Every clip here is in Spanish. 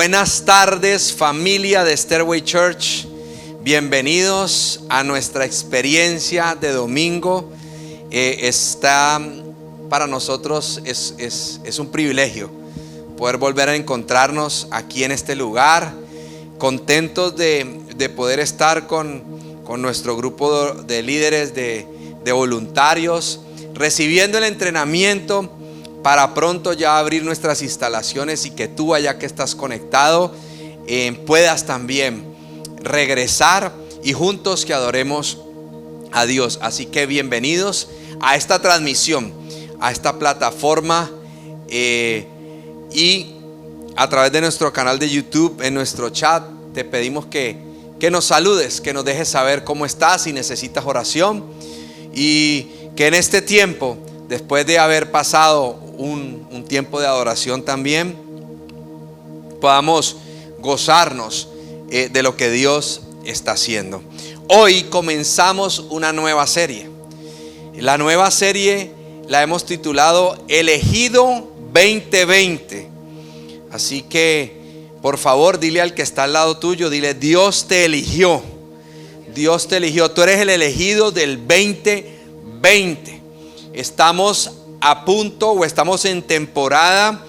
Buenas tardes, familia de Stairway Church. Bienvenidos a nuestra experiencia de domingo. Para nosotros es un privilegio poder volver a encontrarnos aquí en este lugar, contentos de poder estar con nuestro grupo de líderes, de voluntarios, recibiendo el entrenamiento para pronto ya abrir nuestras instalaciones y que tú, allá que estás conectado, puedas también regresar y juntos que adoremos a Dios. Así que bienvenidos a esta transmisión, a esta plataforma y a través de nuestro canal de YouTube, en nuestro chat. Te pedimos que nos saludes, que nos dejes saber cómo estás, si necesitas oración, y que en este tiempo, después de haber pasado un tiempo de adoración también, podamos gozarnos de lo que Dios está haciendo. Hoy comenzamos una nueva serie. La nueva serie la hemos titulado Elegido 2020. Así que por favor dile al que está al lado tuyo, dile: Dios te eligió. Dios te eligió. Tú eres el elegido del 2020. Estamos a punto, o estamos en temporada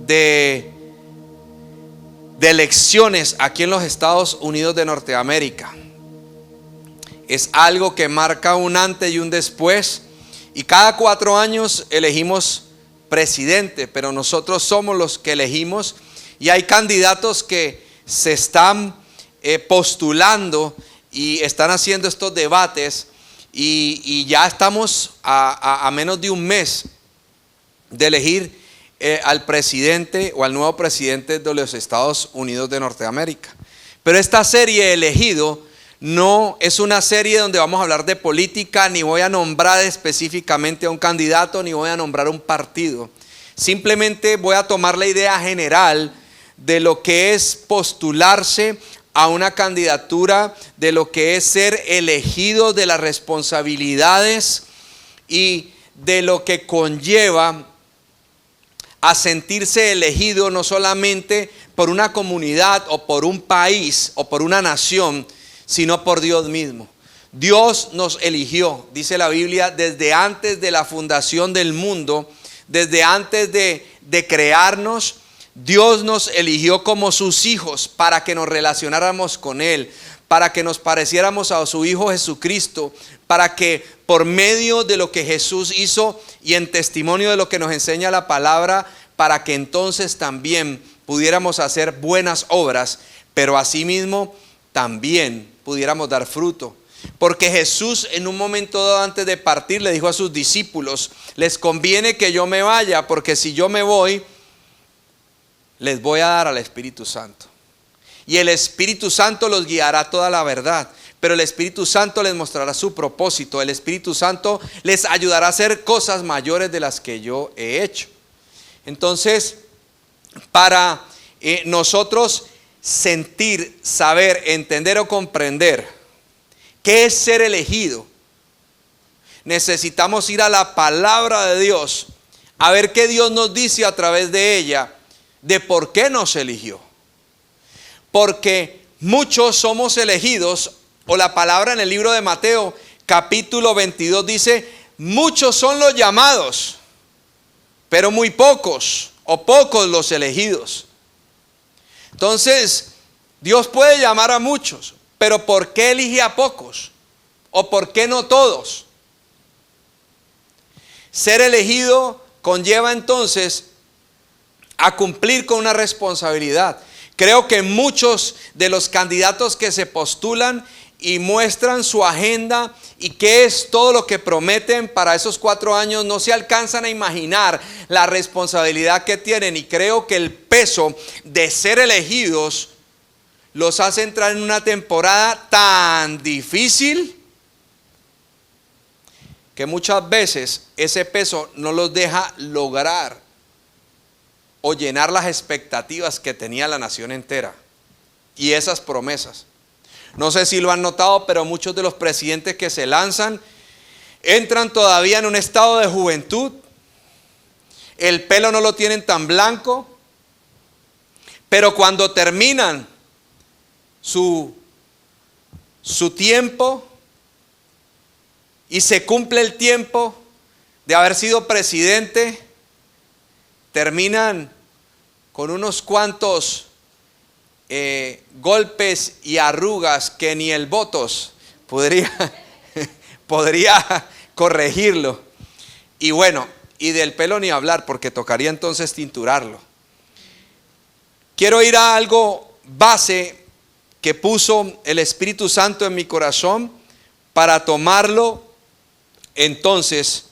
de elecciones aquí en los Estados Unidos de Norteamérica. Es algo que marca un antes y un después, y cada 4 años elegimos presidente, pero nosotros somos los que elegimos, y hay candidatos que se están postulando y están haciendo estos debates. Y ya estamos a menos de un mes de elegir al presidente o al nuevo presidente de los Estados Unidos de Norteamérica. Pero esta serie Elegido no es una serie donde vamos a hablar de política, ni voy a nombrar específicamente a un candidato, ni voy a nombrar un partido. Simplemente voy a tomar la idea general de lo que es postularse a una candidatura, de lo que es ser elegido, de las responsabilidades y de lo que conlleva a sentirse elegido, no solamente por una comunidad o por un país o por una nación, sino por Dios mismo. Dios nos eligió, dice la Biblia, desde antes de la fundación del mundo, desde antes de crearnos. Dios nos eligió como sus hijos para que nos relacionáramos con Él, para que nos pareciéramos a su Hijo Jesucristo, para que por medio de lo que Jesús hizo y en testimonio de lo que nos enseña la palabra, para que entonces también pudiéramos hacer buenas obras, pero asimismo también pudiéramos dar fruto. Porque Jesús, en un momento dado antes de partir, le dijo a sus discípulos: les conviene que yo me vaya, porque si yo me voy, les voy a dar al Espíritu Santo, y el Espíritu Santo los guiará a toda la verdad. Pero el Espíritu Santo les mostrará su propósito. El Espíritu Santo les ayudará a hacer cosas mayores de las que yo he hecho. Entonces, para nosotros sentir, saber, entender o comprender qué es ser elegido, necesitamos ir a la palabra de Dios, a ver qué Dios nos dice a través de ella, de por qué nos eligió. Porque muchos somos elegidos, o la palabra en el libro de Mateo capítulo 22 dice: muchos son los llamados, pero muy pocos o pocos los elegidos. Entonces, Dios puede llamar a muchos, pero ¿por qué elige a pocos? ¿O por qué no todos? Ser elegido conlleva entonces a cumplir con una responsabilidad. Creo que muchos de los candidatos que se postulan y muestran su agenda y qué es todo lo que prometen para esos 4 años, no se alcanzan a imaginar la responsabilidad que tienen, y creo que el peso de ser elegidos los hace entrar en una temporada tan difícil que muchas veces ese peso no los deja lograr o llenar las expectativas que tenía la nación entera y esas promesas. No sé si lo han notado, pero muchos de los presidentes que se lanzan entran todavía en un estado de juventud. El pelo no lo tienen tan blanco, Pero cuando terminan su tiempo y se cumple el tiempo de haber sido presidente, terminan con unos cuantos golpes y arrugas que ni el Botox podría corregirlo. Y bueno, y del pelo ni hablar, porque tocaría entonces tinturarlo. Quiero ir a algo base que puso el Espíritu Santo en mi corazón para tomarlo entonces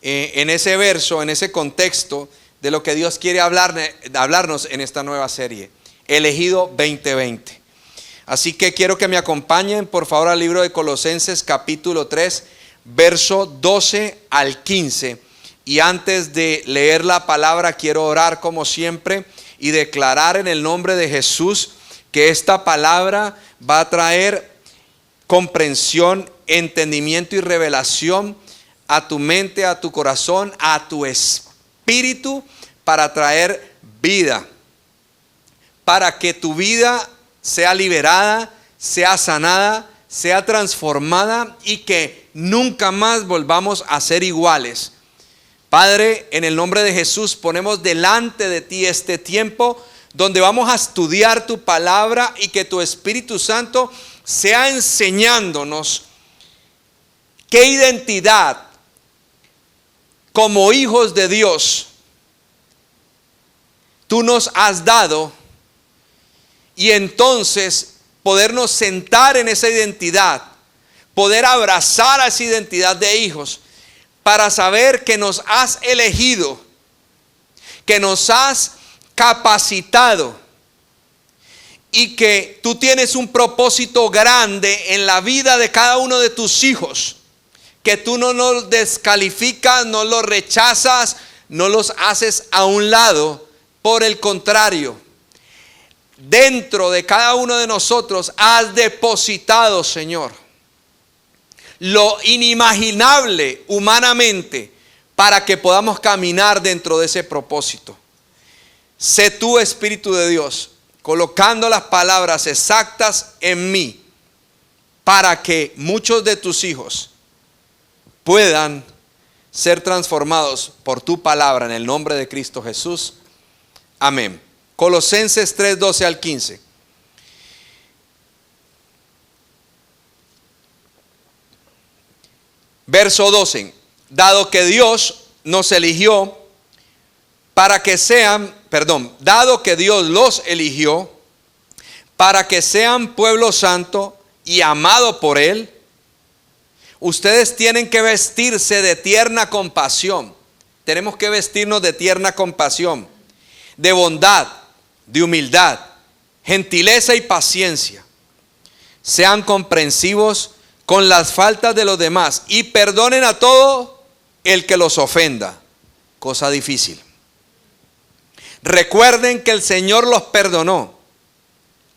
en ese verso, en ese contexto de lo que Dios quiere hablarnos en esta nueva serie, Elegido 2020. Así que quiero que me acompañen por favor al libro de Colosenses capítulo 3, verso 12 al 15. Y antes de leer la palabra quiero orar como siempre y declarar en el nombre de Jesús que esta palabra va a traer comprensión, entendimiento y revelación a tu mente, a tu corazón, a tu espíritu, para traer vida, para que tu vida sea liberada, sea sanada, sea transformada y que nunca más volvamos a ser iguales. Padre, en el nombre de Jesús ponemos delante de ti este tiempo donde vamos a estudiar tu palabra y que tu Espíritu Santo sea enseñándonos qué identidad como hijos de Dios tú nos has dado, y entonces podernos sentar en esa identidad, poder abrazar a esa identidad de hijos, para saber que nos has elegido, que nos has capacitado y que tú tienes un propósito grande en la vida de cada uno de tus hijos, que tú no los descalificas, no los rechazas, no los haces a un lado. Por el contrario, dentro de cada uno de nosotros has depositado, Señor, lo inimaginable humanamente para que podamos caminar dentro de ese propósito. Sé tú, Espíritu de Dios, colocando las palabras exactas en mí para que muchos de tus hijos puedan ser transformados por tu palabra en el nombre de Cristo Jesús. Amén. Colosenses 3, 12 al 15. Verso 12. Dado que Dios nos eligió para que sean, dado que Dios los eligió para que sean pueblo santo y amado por Él, ustedes tienen que vestirse de tierna compasión. Tenemos que vestirnos de tierna compasión, de bondad, de humildad, gentileza y paciencia. Sean comprensivos con las faltas de los demás y perdonen a todo el que los ofenda. Cosa difícil. Recuerden que el Señor los perdonó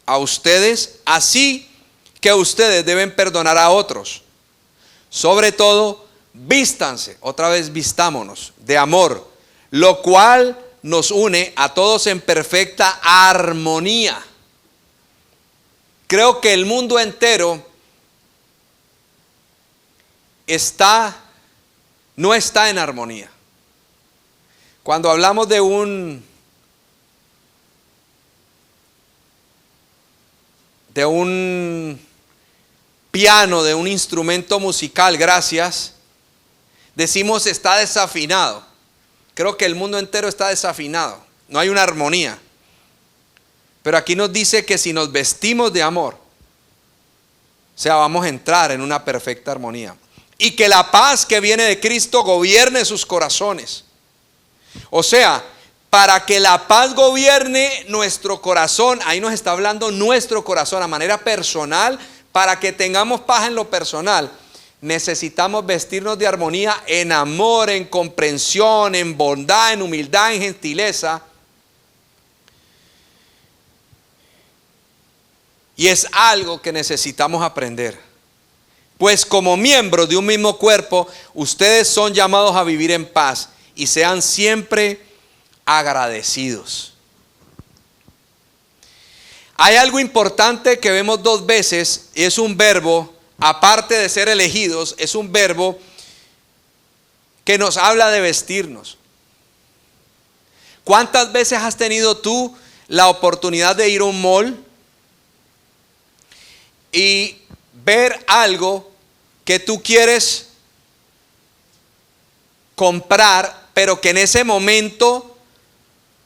a ustedes, así que ustedes deben perdonar a otros. Sobre todo, vístanse, otra vez vistámonos, de amor, lo cual nos une a todos en perfecta armonía. Creo que el mundo entero no está en armonía. Cuando hablamos de un piano, de un instrumento musical, gracias, decimos está desafinado. Creo que el mundo entero está desafinado, no hay una armonía. Pero aquí nos dice que si nos vestimos de amor, o sea, vamos a entrar en una perfecta armonía. Y que la paz que viene de Cristo gobierne sus corazones. O sea, para que la paz gobierne nuestro corazón, ahí nos está hablando nuestro corazón a manera personal, para que tengamos paz en lo personal, necesitamos vestirnos de armonía en amor, en comprensión, en bondad, en humildad, en gentileza. Y es algo que necesitamos aprender. Pues como miembros de un mismo cuerpo, ustedes son llamados a vivir en paz y sean siempre agradecidos. Hay algo importante que vemos dos veces, y es un verbo, aparte de ser elegidos, es un verbo que nos habla de vestirnos. ¿Cuántas veces has tenido tú la oportunidad de ir a un mall y ver algo que tú quieres comprar, pero que en ese momento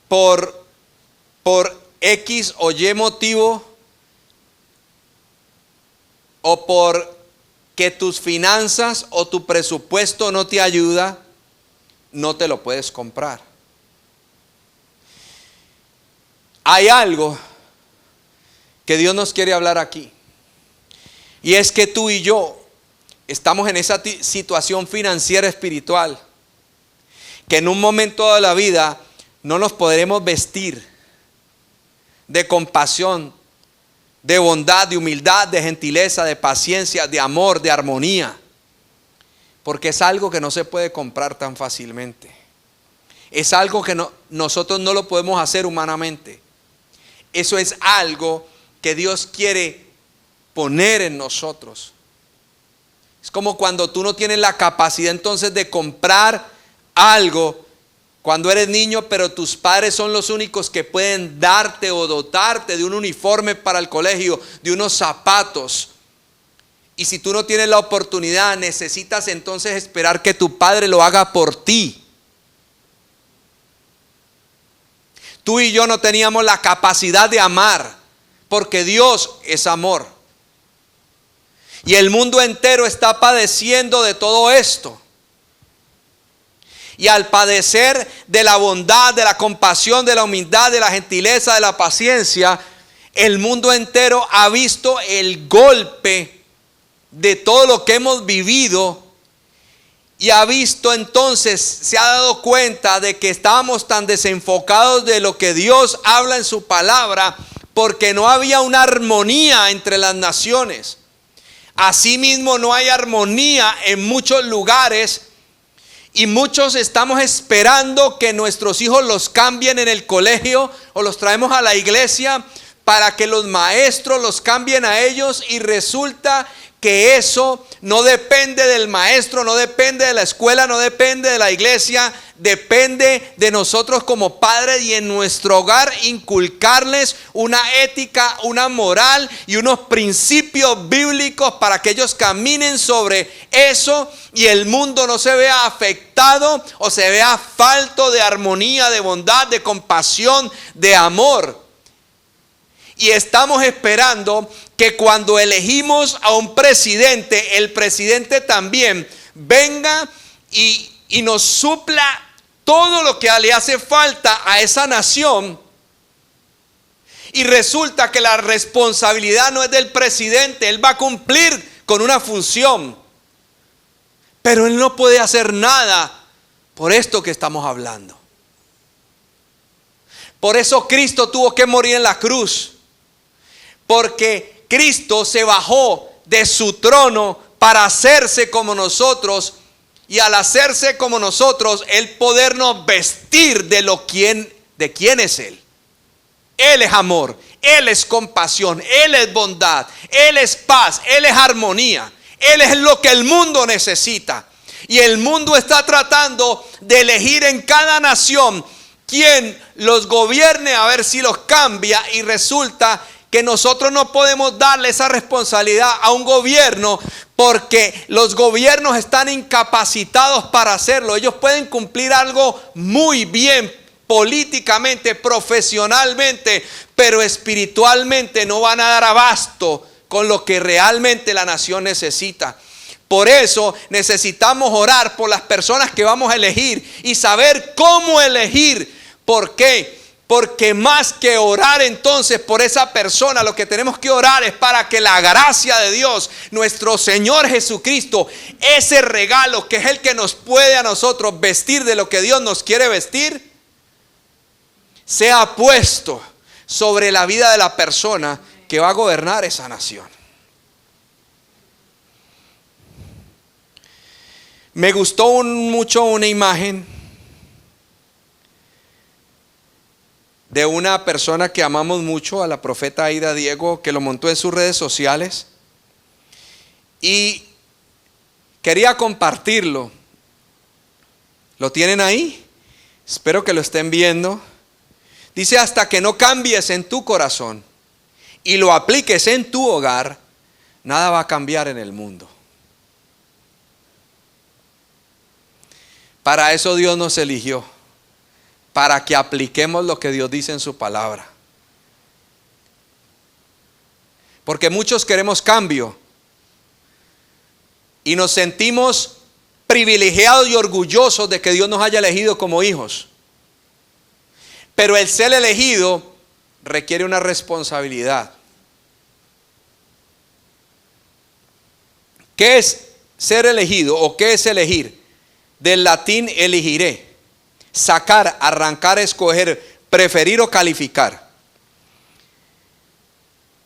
por X o Y motivo, o por que tus finanzas o tu presupuesto no te ayuda, no te lo puedes comprar? Hay algo que Dios nos quiere hablar aquí, y es que tú y yo estamos en esa situación financiera espiritual, que en un momento de la vida no nos podremos vestir de compasión, de bondad, de humildad, de gentileza, de paciencia, de amor, de armonía, porque es algo que no se puede comprar tan fácilmente. Es algo que nosotros no lo podemos hacer humanamente. Eso es algo que Dios quiere poner en nosotros. Es como cuando tú no tienes la capacidad entonces de comprar algo cuando eres niño, pero tus padres son los únicos que pueden darte o dotarte de un uniforme para el colegio, de unos zapatos. Y si tú no tienes la oportunidad, necesitas entonces esperar que tu padre lo haga por ti. Tú y yo no teníamos la capacidad de amar, porque Dios es amor. Y el mundo entero está padeciendo de todo esto. Y al padecer de la bondad, de la compasión, de la humildad, de la gentileza, de la paciencia, el mundo entero ha visto el golpe de todo lo que hemos vivido, y ha visto entonces, se ha dado cuenta de que estábamos tan desenfocados de lo que Dios habla en su palabra, porque no había una armonía entre las naciones. Asimismo, no hay armonía en muchos lugares. Y muchos estamos esperando que nuestros hijos los cambien en el colegio, o los traemos a la iglesia para que los maestros los cambien a ellos, y resulta que eso no depende del maestro, no depende de la escuela, no depende de la iglesia, depende de nosotros como padres, y en nuestro hogar inculcarles una ética, una moral y unos principios bíblicos para que ellos caminen sobre eso y el mundo no se vea afectado o se vea falto de armonía, de bondad, de compasión, de amor. Y estamos esperando que cuando elegimos a un presidente, el presidente también venga y nos supla todo lo que le hace falta a esa nación. Y resulta que la responsabilidad no es del presidente, él va a cumplir con una función, pero él no puede hacer nada por esto que estamos hablando. Por eso Cristo tuvo que morir en la cruz. Porque Cristo se bajó de su trono para hacerse como nosotros, y al hacerse como nosotros, Él podernos vestir de quién es Él. Él es amor, Él es compasión, Él es bondad, Él es paz, Él es armonía, Él es lo que el mundo necesita. Y el mundo está tratando de elegir en cada nación quien los gobierne, a ver si los cambia, y resulta que nosotros no podemos darle esa responsabilidad a un gobierno, porque los gobiernos están incapacitados para hacerlo. Ellos pueden cumplir algo muy bien políticamente, profesionalmente, pero espiritualmente no van a dar abasto con lo que realmente la nación necesita. Por eso necesitamos orar por las personas que vamos a elegir y saber cómo elegir. ¿Por qué? Porque más que orar entonces por esa persona, lo que tenemos que orar es para que la gracia de Dios, nuestro Señor Jesucristo, ese regalo que es el que nos puede a nosotros vestir de lo que Dios nos quiere vestir, sea puesto sobre la vida de la persona que va a gobernar esa nación. Me gustó mucho una imagen de una persona que amamos mucho, a la profeta Aida Diego, que lo montó en sus redes sociales. Y quería compartirlo. ¿Lo tienen ahí? Espero que lo estén viendo. Dice: hasta que no cambies en tu corazón y lo apliques en tu hogar, nada va a cambiar en el mundo. Para eso Dios nos eligió, para que apliquemos lo que Dios dice en su palabra. Porque muchos queremos cambio y nos sentimos privilegiados y orgullosos de que Dios nos haya elegido como hijos. Pero el ser elegido requiere una responsabilidad. ¿Qué es ser elegido o qué es elegir? Del latín elegiré: sacar, arrancar, escoger, preferir o calificar.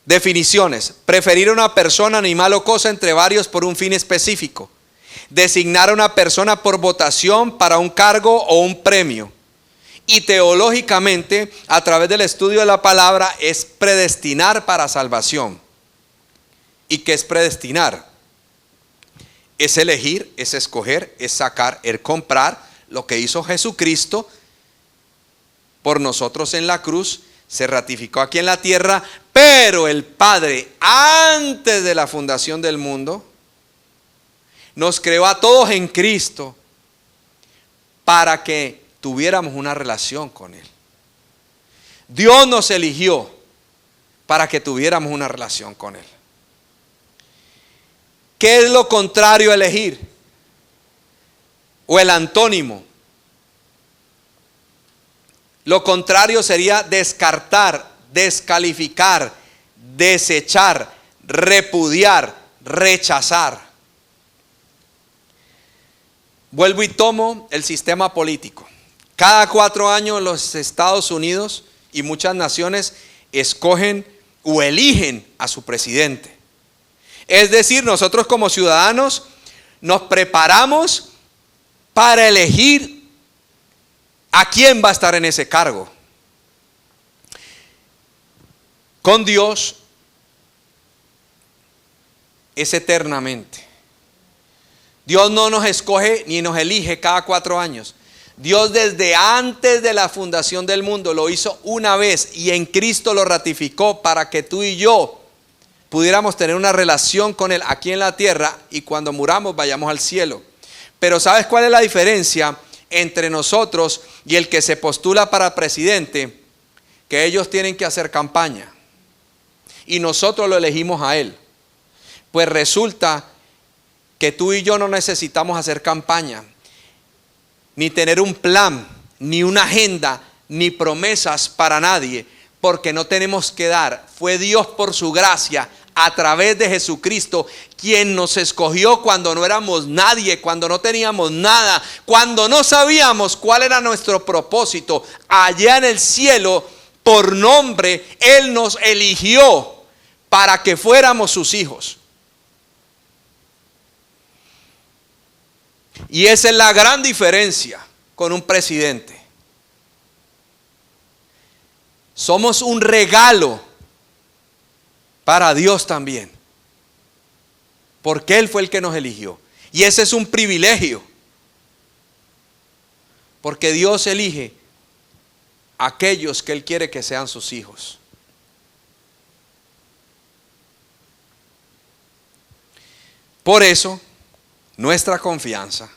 Definiciones: preferir a una persona, animal o cosa entre varios por un fin específico. Designar a una persona por votación para un cargo o un premio. Y teológicamente, a través del estudio de la palabra, es predestinar para salvación. ¿Y qué es predestinar? Es elegir, es escoger, es sacar, es comprar. Lo que hizo Jesucristo por nosotros en la cruz se ratificó aquí en la tierra, pero el Padre, antes de la fundación del mundo, nos creó a todos en Cristo para que tuviéramos una relación con Él. Dios nos eligió para que tuviéramos una relación con Él. ¿Qué es lo contrario a elegir? O el antónimo. Lo contrario sería descartar, descalificar, desechar, repudiar, rechazar. Vuelvo y tomo el sistema político. Cada 4 años los Estados Unidos y muchas naciones escogen o eligen a su presidente. Es decir, nosotros como ciudadanos nos preparamos para elegir a quién va a estar en ese cargo. Con Dios es eternamente. Dios no nos escoge ni nos elige cada 4 años. Dios desde antes de la fundación del mundo lo hizo una vez y en Cristo lo ratificó para que tú y yo pudiéramos tener una relación con Él aquí en la tierra y cuando muramos vayamos al cielo. Pero ¿sabes cuál es la diferencia entre nosotros y el que se postula para presidente? Que ellos tienen que hacer campaña y nosotros lo elegimos a Él. Pues resulta que tú y yo no necesitamos hacer campaña, ni tener un plan, ni una agenda, ni promesas para nadie, porque no tenemos que dar. Fue Dios por su gracia, a través de Jesucristo, quien nos escogió cuando no éramos nadie, cuando no teníamos nada, cuando no sabíamos cuál era nuestro propósito. Allá en el cielo, por nombre, Él nos eligió para que fuéramos sus hijos. Y esa es la gran diferencia con un presidente. Somos un regalo para Dios también, porque Él fue el que nos eligió. Y ese es un privilegio, porque Dios elige a aquellos que Él quiere que sean sus hijos. Por eso, nuestra confianza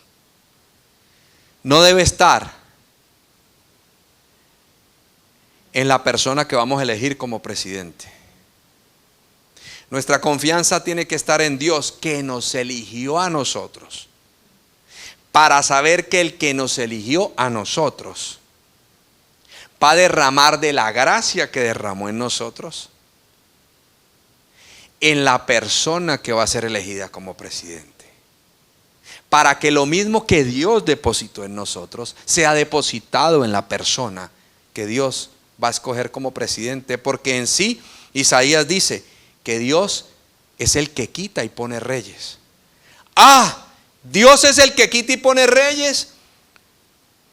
no debe estar en la persona que vamos a elegir como presidente. Nuestra confianza tiene que estar en Dios, que nos eligió a nosotros, para saber que el que nos eligió a nosotros va a derramar de la gracia que derramó en nosotros en la persona que va a ser elegida como presidente, para que lo mismo que Dios depositó en nosotros sea depositado en la persona que Dios va a escoger como presidente. Porque en sí Isaías dice que Dios es el que quita y pone reyes. Dios es el que quita y pone reyes.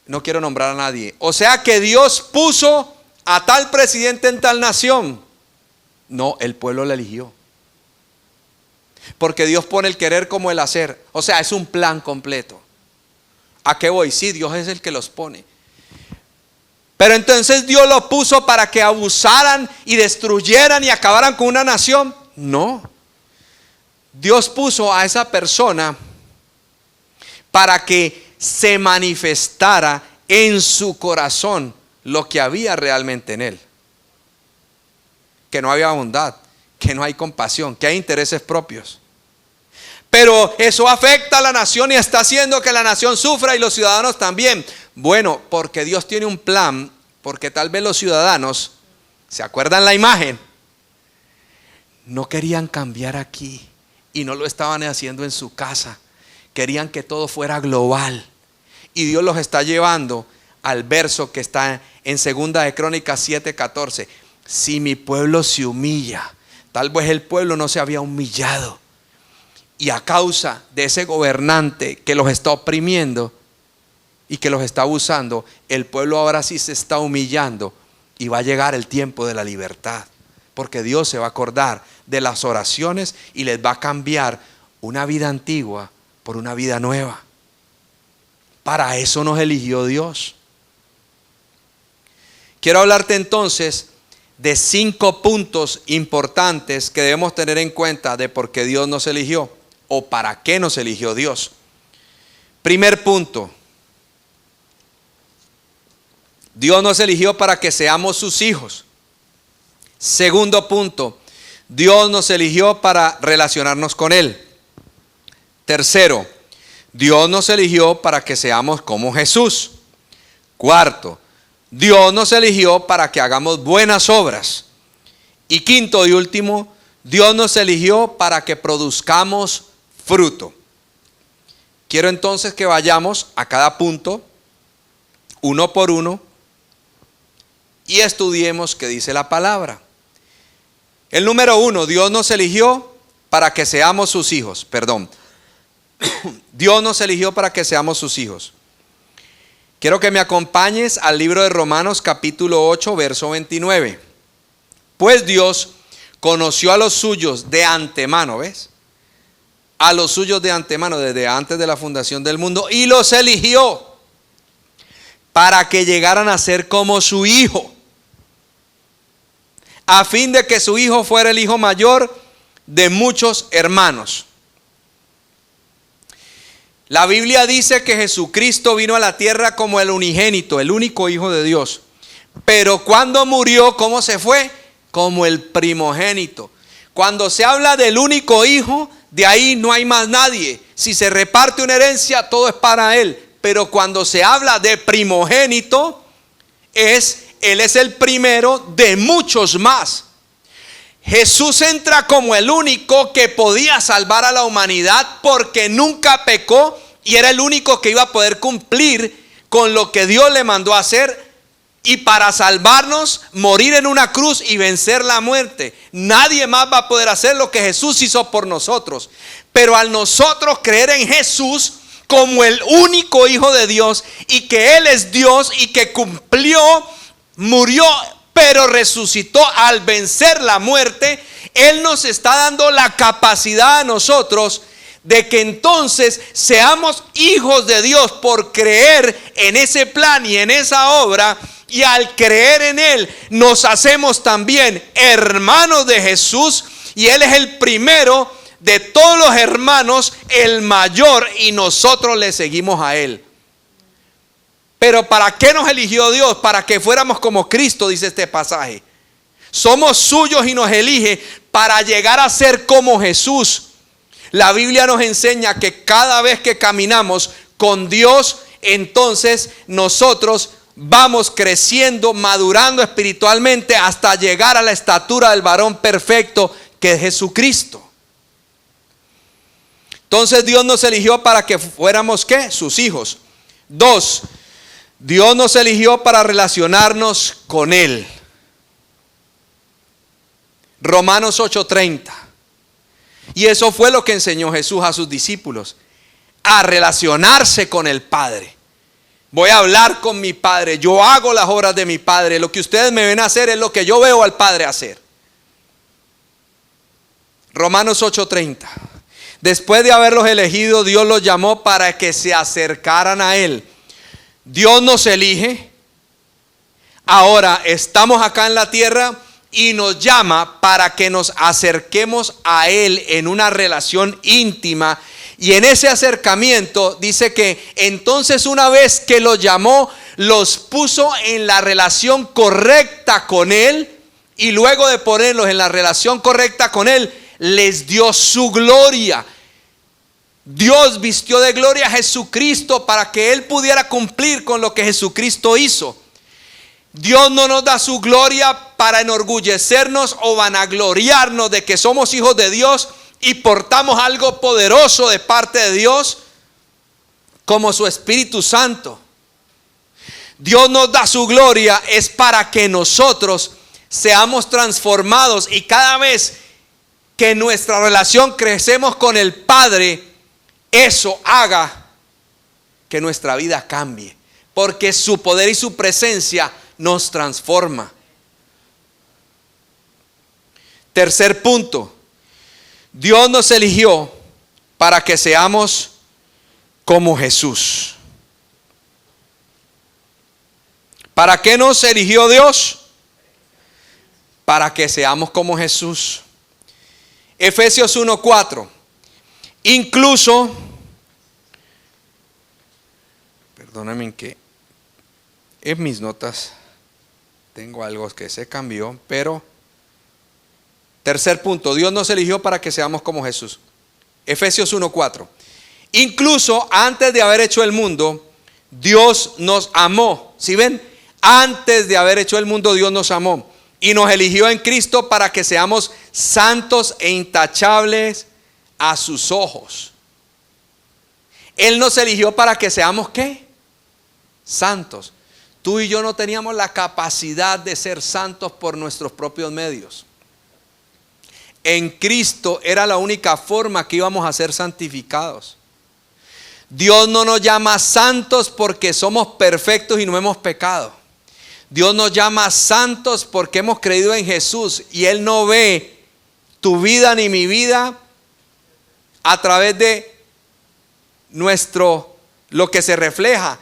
No quiero nombrar a nadie. O sea que Dios puso a tal presidente en tal nación. No, el pueblo le eligió. Porque Dios pone el querer como el hacer. O sea, es un plan completo. ¿A qué voy? Sí, Dios es el que los pone. Pero entonces Dios los puso para que abusaran y destruyeran y acabaran con una nación. No. Dios puso a esa persona para que se manifestara en su corazón lo que había realmente en él. Que no había bondad, que no hay compasión, que hay intereses propios. Pero eso afecta a la nación y está haciendo que la nación sufra y los ciudadanos también. Bueno, porque Dios tiene un plan, porque tal vez los ciudadanos, ¿se acuerdan la imagen? No querían cambiar aquí y no lo estaban haciendo en su casa. Querían que todo fuera global. Y Dios los está llevando al verso que está en 2 de Crónicas 7:14. Si mi pueblo se humilla, tal vez el pueblo no se había humillado. Y a causa de ese gobernante que los está oprimiendo y que los está abusando, el pueblo ahora sí se está humillando y va a llegar el tiempo de la libertad. Porque Dios se va a acordar de las oraciones y les va a cambiar una vida antigua por una vida nueva. Para eso nos eligió Dios. Quiero hablarte entonces de 5 puntos importantes que debemos tener en cuenta de por qué Dios nos eligió o para qué nos eligió Dios. Primer punto. Dios nos eligió para que seamos sus hijos. Segundo punto. Dios nos eligió para relacionarnos con Él. Tercero. Dios nos eligió para que seamos como Jesús. Cuarto. Dios nos eligió para que hagamos buenas obras. Y quinto y último, Dios nos eligió para que produzcamos fruto. Quiero entonces que vayamos a cada punto, uno por uno, y estudiemos qué dice la palabra. El número 1, Dios nos eligió para que seamos sus hijos. Dios nos eligió para que seamos sus hijos. Quiero que me acompañes al libro de Romanos capítulo 8, verso 29. Pues Dios conoció a los suyos de antemano, ¿ves? A los suyos de antemano, desde antes de la fundación del mundo, y los eligió para que llegaran a ser como su hijo, a fin de que su hijo fuera el hijo mayor de muchos hermanos. La Biblia dice que Jesucristo vino a la tierra como el unigénito, el único hijo de Dios. Pero cuando murió, ¿cómo se fue? Como el primogénito. Cuando se habla del único hijo, de ahí no hay más nadie. Si se reparte una herencia, todo es para él. Pero cuando se habla de primogénito, él es el primero de muchos más. Jesús entra como el único que podía salvar a la humanidad porque nunca pecó y era el único que iba a poder cumplir con lo que Dios le mandó a hacer y para salvarnos, morir en una cruz y vencer la muerte. Nadie más va a poder hacer lo que Jesús hizo por nosotros. Pero al nosotros creer en Jesús como el único Hijo de Dios y que Él es Dios y que cumplió, murió, pero resucitó al vencer la muerte, Él nos está dando la capacidad a nosotros de que entonces seamos hijos de Dios por creer en ese plan y en esa obra. Y al creer en Él nos hacemos también hermanos de Jesús y Él es el primero de todos los hermanos, el mayor, y nosotros le seguimos a Él. Pero ¿para qué nos eligió Dios? Para que fuéramos como Cristo, dice este pasaje. Somos suyos y nos elige para llegar a ser como Jesús. La Biblia nos enseña que cada vez que caminamos con Dios, entonces nosotros vamos creciendo, madurando espiritualmente hasta llegar a la estatura del varón perfecto que es Jesucristo. Entonces Dios nos eligió para que fuéramos ¿qué? Sus hijos. 2. Dios nos eligió para relacionarnos con Él. Romanos 8:30. Y eso fue lo que enseñó Jesús a sus discípulos, a relacionarse con el Padre. Voy a hablar con mi Padre. Yo hago las obras de mi Padre. Lo que ustedes me ven hacer es lo que yo veo al Padre hacer. Romanos 8:30. Después de haberlos elegido, Dios los llamó para que se acercaran a Él. Dios nos elige. Ahora estamos acá en la tierra y nos llama para que nos acerquemos a Él en una relación íntima. Y en ese acercamiento dice que entonces, una vez que los llamó, los puso en la relación correcta con Él. Y luego de ponerlos en la relación correcta con Él, les dio su gloria. Dios vistió de gloria a Jesucristo para que Él pudiera cumplir con lo que Jesucristo hizo. Dios no nos da su gloria para enorgullecernos o vanagloriarnos de que somos hijos de Dios y portamos algo poderoso de parte de Dios, como su Espíritu Santo. Dios nos da su gloria es para que nosotros seamos transformados, y cada vez que en nuestra relación crecemos con el Padre, eso haga que nuestra vida cambie, porque su poder y su presencia nos transforma. Tercer punto: Dios nos eligió para que seamos como Jesús. ¿Para qué nos eligió Dios? Para que seamos como Jesús. Efesios 1:4. Incluso, perdónenme que en mis notas tengo algo que se cambió, pero tercer punto: Dios nos eligió para que seamos como Jesús. Efesios 1:4. Incluso antes de haber hecho el mundo, Dios nos amó. ¿Sí ven? Antes de haber hecho el mundo, Dios nos amó y nos eligió en Cristo para que seamos santos e intachables a sus ojos. Él nos eligió para que seamos ¿qué? Santos. Tú y yo no teníamos la capacidad de ser santos por nuestros propios medios. En Cristo era la única forma que íbamos a ser santificados. Dios no nos llama santos porque somos perfectos y no hemos pecado. Dios nos llama santos porque hemos creído en Jesús, y Él no ve tu vida ni mi vida a través de lo que se refleja.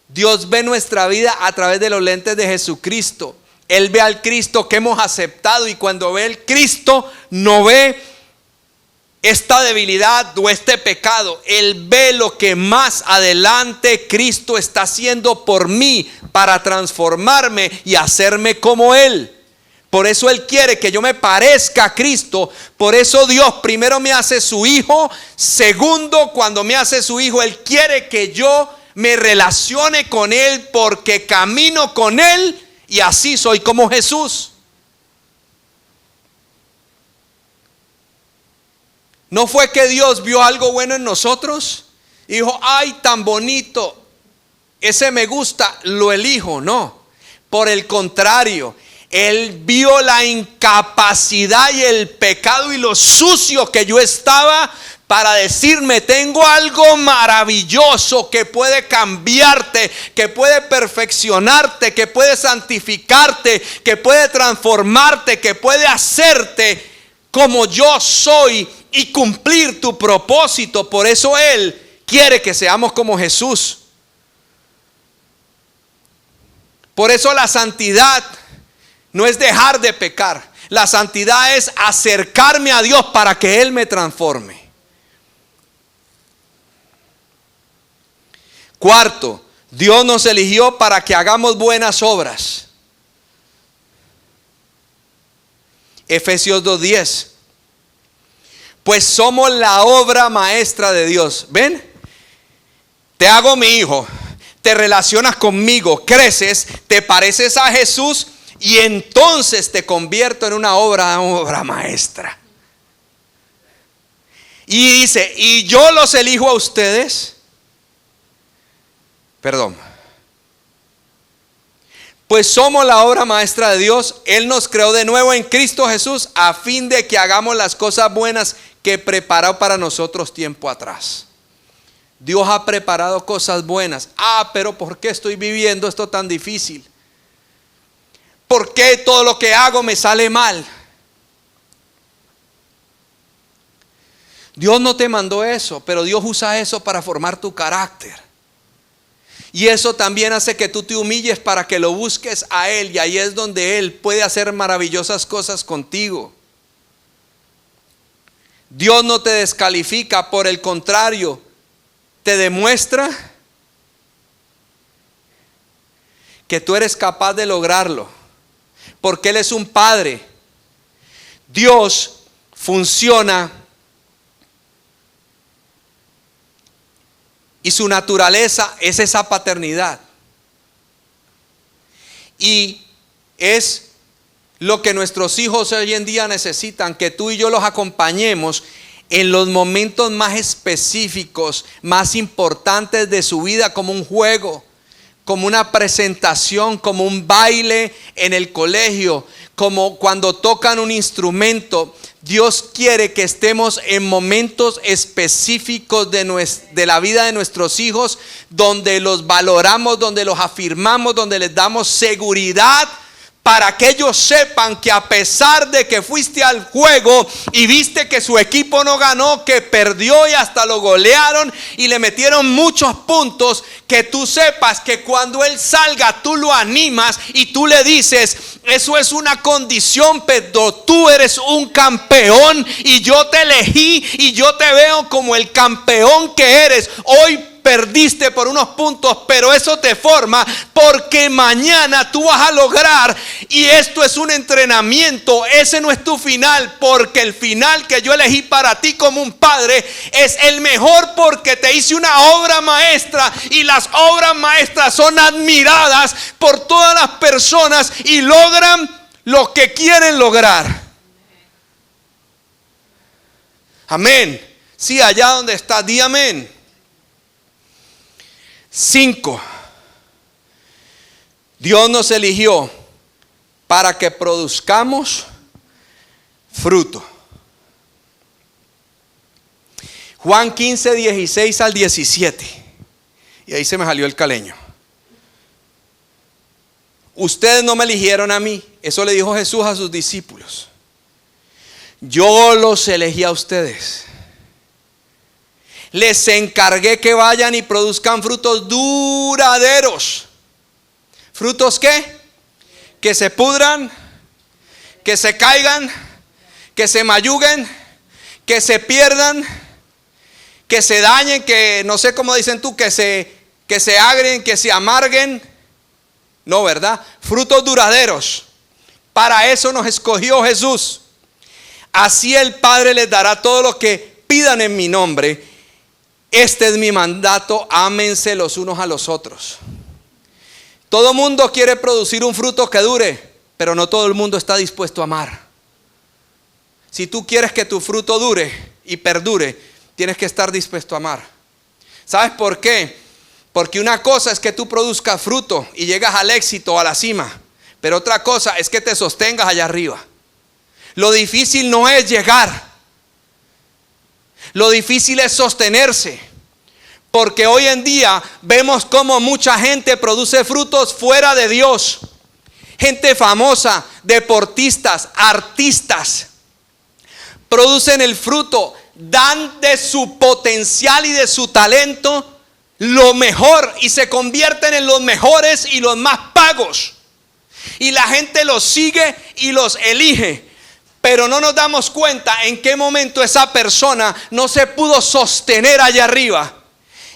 Dios ve nuestra vida a través de los lentes de Jesucristo. Él ve al Cristo que hemos aceptado, y cuando ve el Cristo no ve esta debilidad o este pecado. Él ve lo que más adelante Cristo está haciendo por mí para transformarme y hacerme como Él. Por eso Él quiere que yo me parezca a Cristo. Por eso Dios primero me hace su hijo. Segundo, cuando me hace su hijo, Él quiere que yo me relacione con Él, porque camino con Él y así soy como Jesús. ¿No fue que Dios vio algo bueno en nosotros y dijo: ay, tan bonito, ese me gusta, lo elijo? No, por el contrario, Él vio la incapacidad y el pecado y lo sucio que yo estaba, para decirme: tengo algo maravilloso que puede cambiarte, que puede perfeccionarte, que puede santificarte, que puede transformarte, que puede hacerte como yo soy y cumplir tu propósito. Por eso Él quiere que seamos como Jesús. Por eso la santidad no es dejar de pecar. La santidad es acercarme a Dios para que Él me transforme. Cuarto, Dios nos eligió para que hagamos buenas obras. Efesios 2:10. Pues somos la obra maestra de Dios. ¿Ven? Te hago mi hijo, te relacionas conmigo, creces, te pareces a Jesús, y entonces te convierto en una obra maestra. Y dice: y yo los elijo a ustedes. Pues somos la obra maestra de Dios. Él nos creó de nuevo en Cristo Jesús a fin de que hagamos las cosas buenas que preparó para nosotros tiempo atrás. Dios ha preparado cosas buenas. Pero ¿por qué estoy viviendo esto tan difícil? ¿Por qué todo lo que hago me sale mal? Dios no te mandó eso, pero Dios usa eso para formar tu carácter. Y eso también hace que tú te humilles para que lo busques a Él. Y ahí es donde Él puede hacer maravillosas cosas contigo. Dios no te descalifica, por el contrario, te demuestra que tú eres capaz de lograrlo. Porque Él es un Padre. Dios funciona y su naturaleza es esa paternidad. Y es lo que nuestros hijos hoy en día necesitan, que tú y yo los acompañemos en los momentos más específicos, más importantes de su vida, como un juego, como una presentación, como un baile en el colegio, como cuando tocan un instrumento. Dios quiere que estemos en momentos específicos de la vida de nuestros hijos, donde los valoramos, donde los afirmamos, donde les damos seguridad, para que ellos sepan que a pesar de que fuiste al juego y viste que su equipo no ganó, que perdió y hasta lo golearon y le metieron muchos puntos, que tú sepas que cuando él salga tú lo animas y tú le dices: eso es una condición, pero tú eres un campeón y yo te elegí y yo te veo como el campeón que eres. Hoy perdiste por unos puntos, pero eso te forma, porque mañana tú vas a lograr. Y esto es un entrenamiento. Ese no es tu final, porque el final que yo elegí para ti como un padre es el mejor, porque te hice una obra maestra, y las obras maestras son admiradas por todas las personas y logran lo que quieren lograr. Amén. Sí, allá donde está, di amén. 5. Dios nos eligió para que produzcamos fruto. Juan 15, 16 al 17. Y ahí se me salió el caleño. Ustedes no me eligieron a mí. Eso le dijo Jesús a sus discípulos. Yo los elegí a ustedes. Les encargué que vayan y produzcan frutos duraderos. ¿Frutos qué? Que se pudran, que se caigan, que se mayuguen, que se pierdan, que se dañen, que no sé cómo dicen tú, que se agren, que se amarguen. No, ¿verdad? Frutos duraderos. Para eso nos escogió Jesús. Así el Padre les dará todo lo que pidan en mi nombre. Este es mi mandato: ámense los unos a los otros. Todo mundo quiere producir un fruto que dure, pero no todo el mundo está dispuesto a amar. Si tú quieres que tu fruto dure y perdure, tienes que estar dispuesto a amar. ¿Sabes por qué? Porque una cosa es que tú produzcas fruto y llegas al éxito, a la cima, pero otra cosa es que te sostengas allá arriba. Lo difícil no es llegar. Lo difícil es sostenerse, porque hoy en día vemos cómo mucha gente produce frutos fuera de Dios. Gente famosa, deportistas, artistas, producen el fruto, dan de su potencial y de su talento lo mejor y se convierten en los mejores y los más pagos. Y la gente los sigue y los elige. Pero no nos damos cuenta en qué momento esa persona no se pudo sostener allá arriba.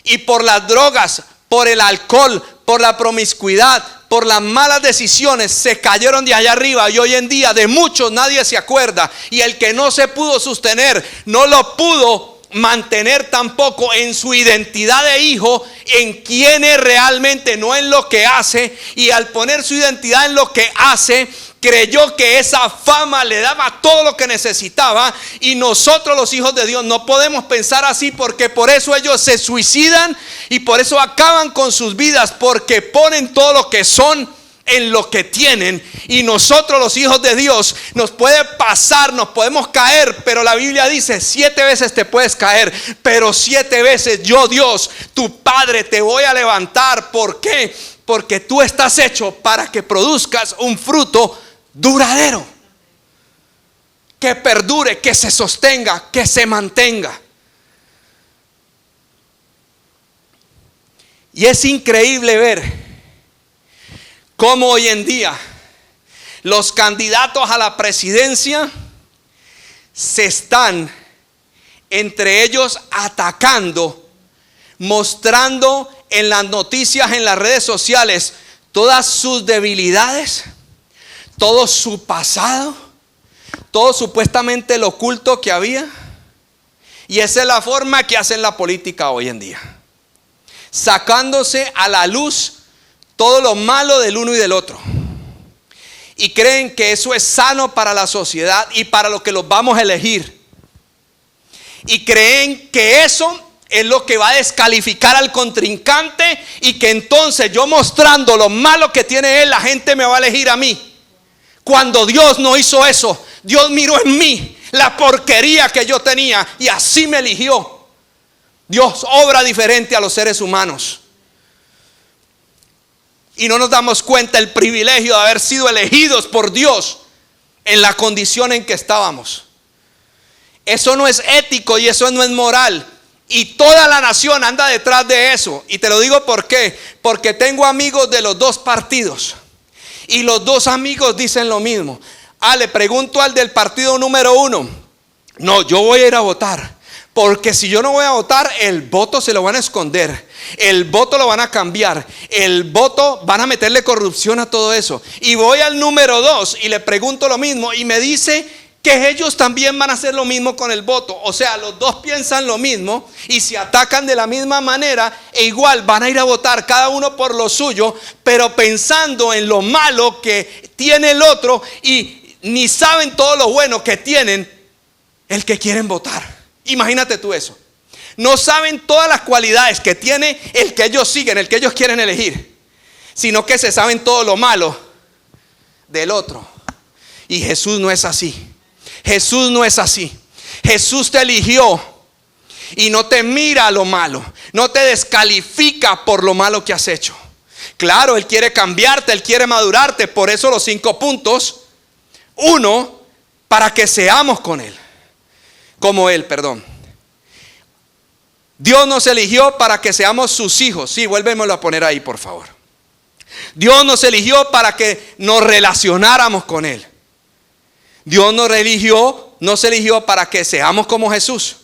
Y por las drogas, por el alcohol, por la promiscuidad, por las malas decisiones, se cayeron de allá arriba. Y hoy en día de muchos nadie se acuerda. Y el que no se pudo sostener, no lo pudo mantener tampoco en su identidad de hijo, en quién es realmente, no en lo que hace. Y al poner su identidad en lo que hace, creyó que esa fama le daba todo lo que necesitaba. Y nosotros, los hijos de Dios, no podemos pensar así, porque por eso ellos se suicidan y por eso acaban con sus vidas, porque ponen todo lo que son en lo que tienen, y nosotros los hijos de Dios nos puede pasar, nos podemos caer, pero la Biblia dice 7 veces te puedes caer, pero 7 veces yo, Dios, tu Padre, te voy a levantar. ¿Por qué? Porque tú estás hecho para que produzcas un fruto duradero, que perdure, que se sostenga, que se mantenga. Y es increíble ver cómo hoy en día los candidatos a la presidencia se están entre ellos atacando, mostrando en las noticias, en las redes sociales, todas sus debilidades, todo su pasado, todo supuestamente lo oculto que había. Y esa es la forma que hacen la política hoy en día, sacándose a la luz todo lo malo del uno y del otro, y creen que eso es sano para la sociedad y para lo que los vamos a elegir, y creen que eso es lo que va a descalificar al contrincante, y que entonces yo mostrando lo malo que tiene él, la gente me va a elegir a mí, cuando Dios no hizo eso. Dios miró en mí la porquería que yo tenía y así me eligió. Dios obra diferente a los seres humanos. Y no nos damos cuenta el privilegio de haber sido elegidos por Dios en la condición en que estábamos. Eso no es ético y eso no es moral. Y toda la nación anda detrás de eso. Y te lo digo ¿por qué? Porque tengo amigos de los dos partidos. Y los dos amigos dicen lo mismo. Le pregunto al del partido número 1. No, yo voy a ir a votar. Porque si yo no voy a votar, el voto se lo van a esconder, el voto lo van a cambiar, el voto van a meterle corrupción a todo eso. Y voy al número 2 y le pregunto lo mismo y me dice que ellos también van a hacer lo mismo con el voto. O sea, los dos piensan lo mismo y se atacan de la misma manera, e igual van a ir a votar cada uno por lo suyo, pero pensando en lo malo que tiene el otro, y ni saben todo lo bueno que tienen el que quieren votar. Imagínate tú eso. No saben todas las cualidades que tiene el que ellos siguen, el que ellos quieren elegir, sino que se saben todo lo malo del otro. Y Jesús no es así. Jesús no es así. Jesús te eligió y no te mira lo malo, no te descalifica por lo malo que has hecho. Claro, Él quiere cambiarte, Él quiere madurarte. Por eso los 5 puntos. 1, para que seamos con Él. Como Él, perdón. Dios nos eligió para que seamos sus hijos. Sí, vuélvemelo a poner ahí, por favor. Dios nos eligió para que nos relacionáramos con Él. Dios nos eligió para que seamos como Jesús.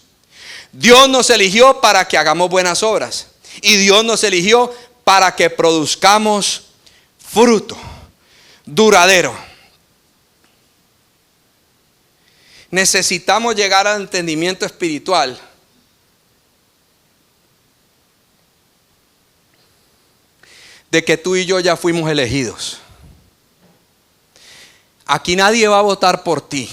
Dios nos eligió para que hagamos buenas obras. Y Dios nos eligió para que produzcamos fruto duradero. Necesitamos llegar al entendimiento espiritual de que tú y yo ya fuimos elegidos. Aquí nadie va a votar por ti.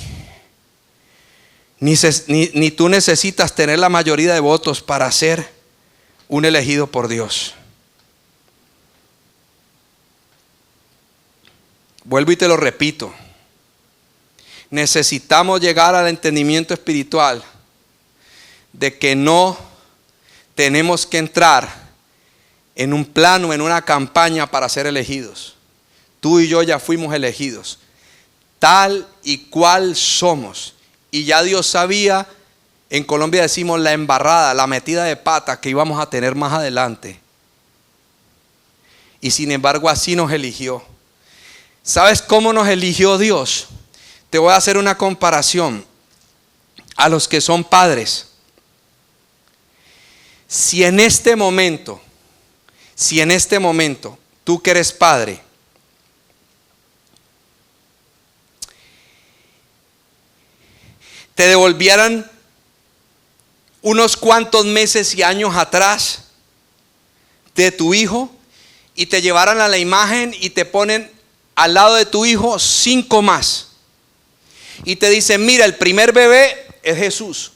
Ni tú necesitas tener la mayoría de votos para ser un elegido por Dios. Vuelvo y te lo repito. Necesitamos llegar al entendimiento espiritual de que no tenemos que entrar en un plano, en una campaña para ser elegidos. Tú y yo ya fuimos elegidos, tal y cual somos. Y ya Dios sabía, en Colombia decimos la embarrada, la metida de pata que íbamos a tener más adelante. Y sin embargo así nos eligió. ¿Sabes cómo nos eligió Dios? Te voy a hacer una comparación a los que son padres. Si en este momento, tú que eres padre, te devolvieran unos cuantos meses y años atrás de tu hijo y te llevaran a la imagen y te ponen al lado de tu hijo 5 más. Y te dicen, mira, el primer bebé es Jesús.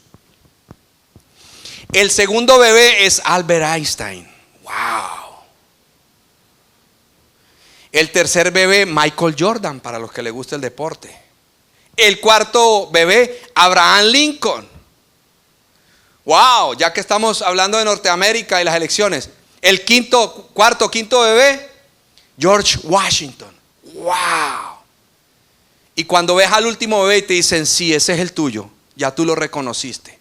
El segundo bebé es Albert Einstein. Wow. El tercer bebé, Michael Jordan, para los que les gusta el deporte. El cuarto bebé, Abraham Lincoln. Wow, ya que estamos hablando de Norteamérica y las elecciones. El quinto bebé, George Washington. Wow. Y cuando ves al último bebé y te dicen, sí, ese es el tuyo, ya tú lo reconociste.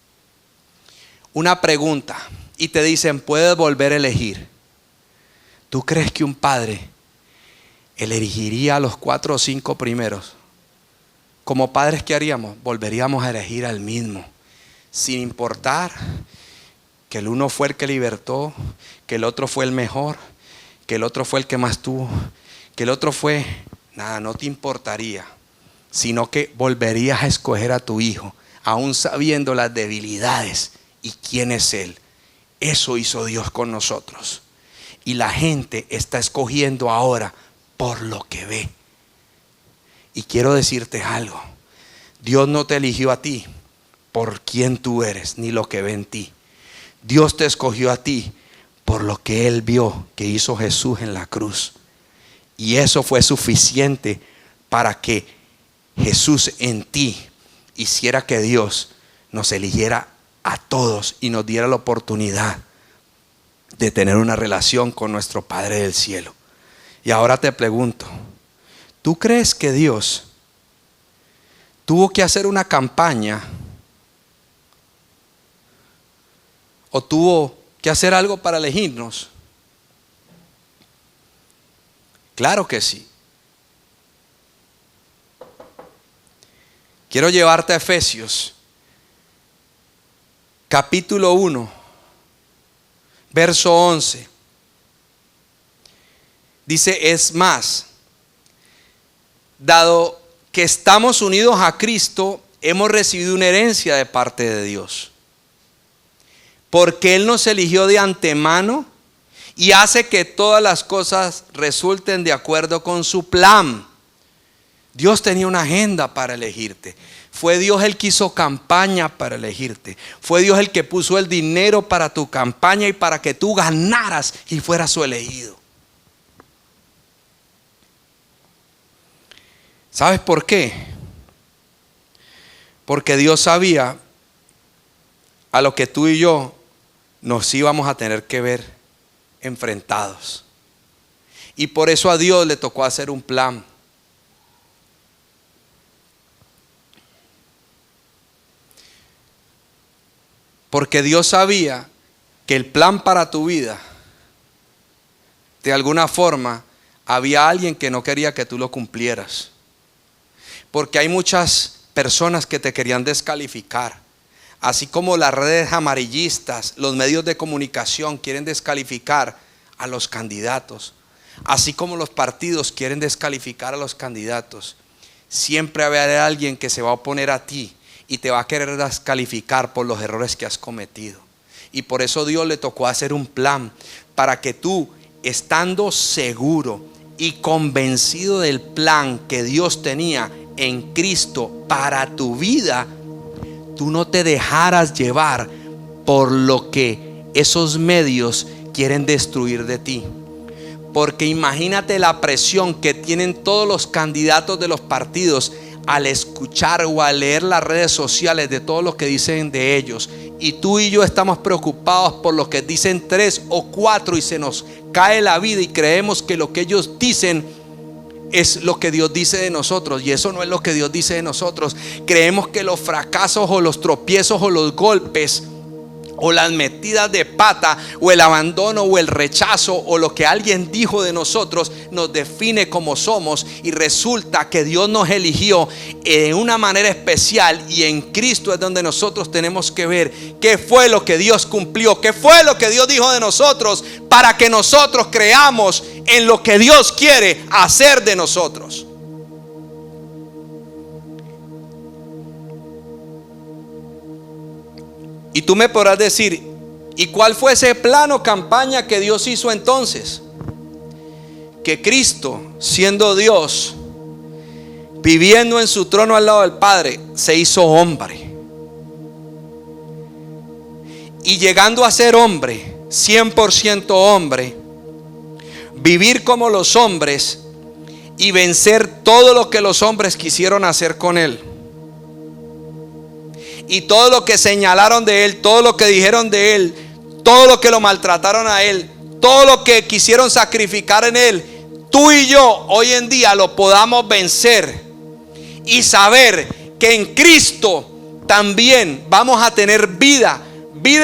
Una pregunta y te dicen, puedes volver a elegir. ¿Tú crees que un padre elegiría a los 4 o 5 primeros? Como padres, ¿qué haríamos? Volveríamos a elegir al mismo, sin importar que el uno fue el que libertó, que el otro fue el mejor, que el otro fue el que más tuvo, que el otro fue, nada, no te importaría, sino que volverías a escoger a tu hijo, aún sabiendo las debilidades y quién es él. Eso hizo Dios con nosotros. Y la gente está escogiendo ahora por lo que ve. Y quiero decirte algo. Dios no te eligió a ti por quién tú eres, ni lo que ve en ti. Dios te escogió a ti por lo que Él vio que hizo Jesús en la cruz. Y eso fue suficiente para que Jesús en ti hiciera que Dios nos eligiera a todos y nos diera la oportunidad de tener una relación con nuestro Padre del cielo. Y ahora te pregunto, ¿tú crees que Dios tuvo que hacer una campaña o tuvo que hacer algo para elegirnos? Claro que sí. Quiero llevarte a Efesios, capítulo 1, verso 11. Dice, es más, dado que estamos unidos a Cristo, hemos recibido una herencia de parte de Dios. Porque Él nos eligió de antemano y hace que todas las cosas resulten de acuerdo con su plan. Dios tenía una agenda para elegirte. Fue Dios el que hizo campaña para elegirte. Fue Dios el que puso el dinero para tu campaña y para que tú ganaras y fueras su elegido. ¿Sabes por qué? Porque Dios sabía a lo que tú y yo nos íbamos a tener que ver enfrentados. Y por eso a Dios le tocó hacer un plan. Porque Dios sabía que el plan para tu vida, de alguna forma, había alguien que no quería que tú lo cumplieras. Porque hay muchas personas que te querían descalificar. Así como las redes amarillistas, los medios de comunicación quieren descalificar a los candidatos. Así como los partidos quieren descalificar a los candidatos. Siempre va a haber alguien que se va a oponer a ti y te va a querer descalificar por los errores que has cometido. Y por eso Dios le tocó hacer un plan para que tú, estando seguro y convencido del plan que Dios tenía en Cristo para tu vida, tú no te dejaras llevar por lo que esos medios quieren destruir de ti. Porque imagínate la presión que tienen todos los candidatos de los partidos al escuchar o al leer las redes sociales de todo lo que dicen de ellos. Y tú y yo estamos preocupados por lo que dicen 3 o 4 y se nos cae la vida y creemos que lo que ellos dicen es lo que Dios dice de nosotros, y eso no es lo que Dios dice de nosotros. Creemos que los fracasos o los tropiezos o los golpes o las metidas de pata o el abandono o el rechazo o lo que alguien dijo de nosotros nos define como somos, y resulta que Dios nos eligió de una manera especial, y en Cristo es donde nosotros tenemos que ver qué fue lo que Dios cumplió, qué fue lo que Dios dijo de nosotros, para que nosotros creamos en lo que Dios quiere hacer de nosotros. Y tú me podrás decir, ¿y cuál fue ese plan o campaña que Dios hizo entonces? Que Cristo, siendo Dios, viviendo en su trono al lado del Padre, se hizo hombre. Y llegando a ser hombre, 100% hombre, vivir como los hombres, y vencer todo lo que los hombres quisieron hacer con él. Y todo lo que señalaron de él, todo lo que dijeron de él, todo lo que lo maltrataron a él, todo lo que quisieron sacrificar en él, tú y yo hoy en día lo podamos vencer y saber que en Cristo también vamos a tener vida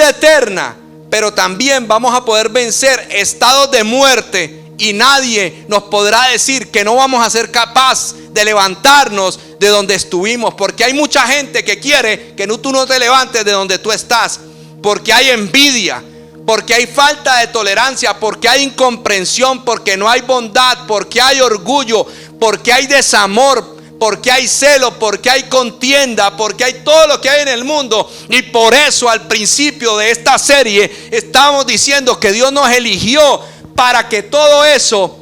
eterna, pero también vamos a poder vencer estados de muerte y nadie nos podrá decir que no vamos a ser capaz de levantarnos de donde estuvimos, porque hay mucha gente que quiere que tú no te levantes de donde tú estás, porque hay envidia, porque hay falta de tolerancia, porque hay incomprensión, porque no hay bondad, porque hay orgullo, porque hay desamor, porque hay celo, porque hay contienda, porque hay todo lo que hay en el mundo. Y por eso al principio de esta serie estamos diciendo que Dios nos eligió para que todo eso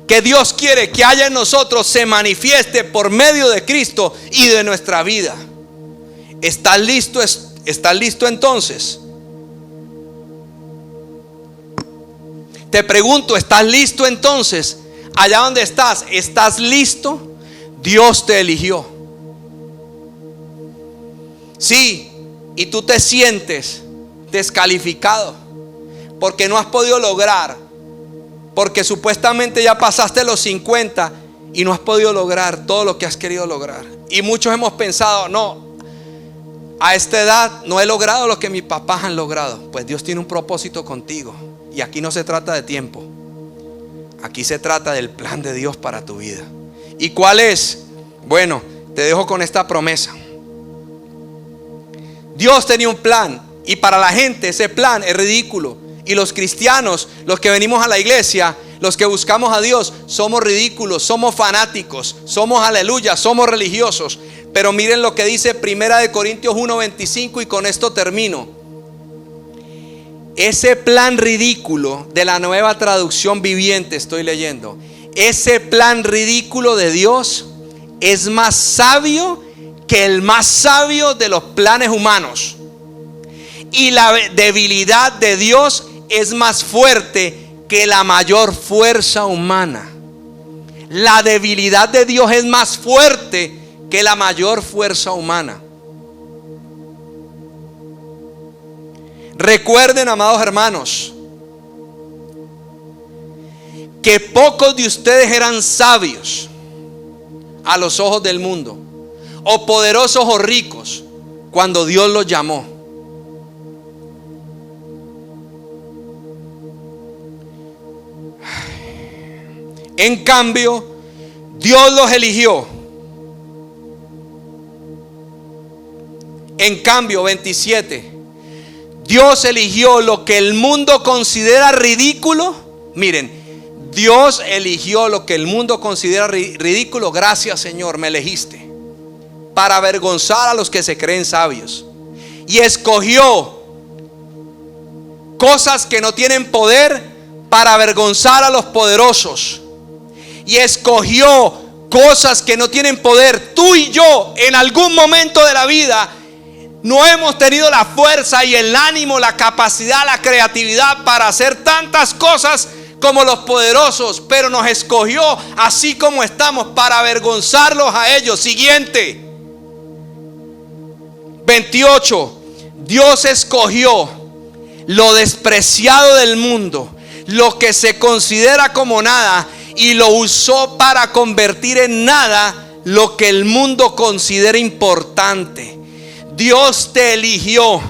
que Dios quiere que haya en nosotros se manifieste por medio de Cristo y de nuestra vida. ¿Estás listo? ¿Estás listo entonces? Te pregunto, ¿estás listo entonces? Allá donde estás, ¿estás listo? Dios te eligió. Sí, y tú te sientes descalificado porque no has podido lograr, porque supuestamente ya pasaste los 50 y no has podido lograr todo lo que has querido lograr. Y muchos hemos pensado, no, a esta edad no he logrado lo que mis papás han logrado. Pues Dios tiene un propósito contigo. Y aquí no se trata de tiempo. Aquí se trata del plan de Dios para tu vida. ¿Y cuál es? Bueno, te dejo con esta promesa. Dios tenía un plan, y para la gente ese plan es ridículo. Y los cristianos, los que venimos a la iglesia, los que buscamos a Dios, somos ridículos, somos fanáticos, somos aleluya, somos religiosos. Pero miren lo que dice 1 Corintios 1:25, y con esto termino. Ese plan ridículo de la Nueva Traducción Viviente, estoy leyendo. Ese plan ridículo de Dios es más sabio que el más sabio de los planes humanos. Y la debilidad de Dios es más fuerte que la mayor fuerza humana. La debilidad de Dios es más fuerte que la mayor fuerza humana. Recuerden, amados hermanos, que pocos de ustedes eran sabios a los ojos del mundo, o poderosos o ricos, cuando Dios los llamó. En cambio, Dios los eligió. En cambio, 27. Dios eligió lo que el mundo considera ridículo. Miren, Dios eligió lo que el mundo considera ridículo. Gracias, Señor, me elegiste para avergonzar a los que se creen sabios. Y escogió cosas que no tienen poder para avergonzar a los poderosos. Y escogió cosas que no tienen poder. Tú y yo en algún momento de la vida no hemos tenido la fuerza y el ánimo, la capacidad, la creatividad para hacer tantas cosas como los poderosos, pero nos escogió así como estamos para avergonzarlos a ellos. Siguiente, 28. Dios escogió lo despreciado del mundo, lo que se considera como nada, y lo usó para convertir en nada lo que el mundo considera importante. Dios te eligió.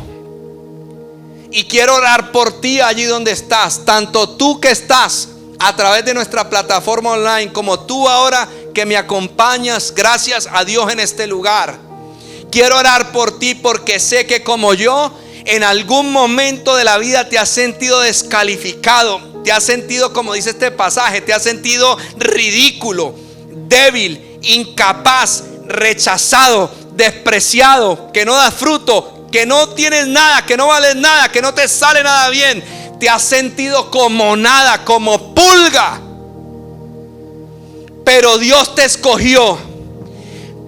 Y quiero orar por ti allí donde estás, tanto tú que estás a través de nuestra plataforma online, como tú ahora que me acompañas, gracias a Dios, en este lugar. Quiero orar por ti porque sé que como yo, en algún momento de la vida te has sentido descalificado, te has sentido, como dice este pasaje, te has sentido ridículo, débil, incapaz, rechazado, despreciado, que no das fruto, que no tienes nada, que no vales nada, que no te sale nada bien. Te has sentido como nada, como pulga. Pero Dios te escogió